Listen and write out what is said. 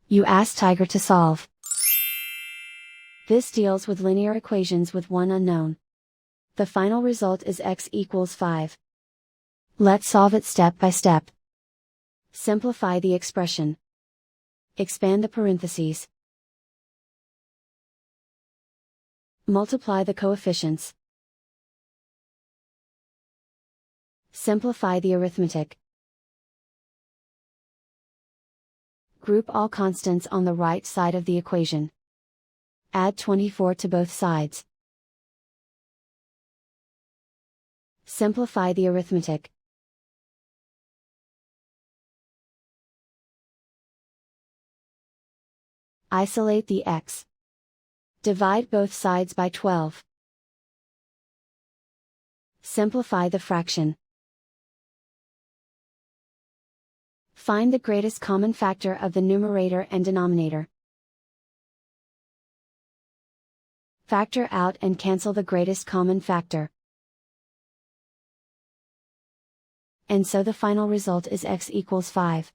You ask Tiger to solve. This deals with linear equations with one unknown. The final result is x equals 5. Let's solve it step by step. Simplify the expression. Expand the parentheses. Multiply the coefficients. Simplify the arithmetic. Group all constants on the right side of the equation. Add 24 to both sides. Simplify the arithmetic. Isolate the x. Divide both sides by 12. Simplify the fraction. Find the greatest common factor of the numerator and denominator. Factor out and cancel the greatest common factor. And so the final result is x equals 5.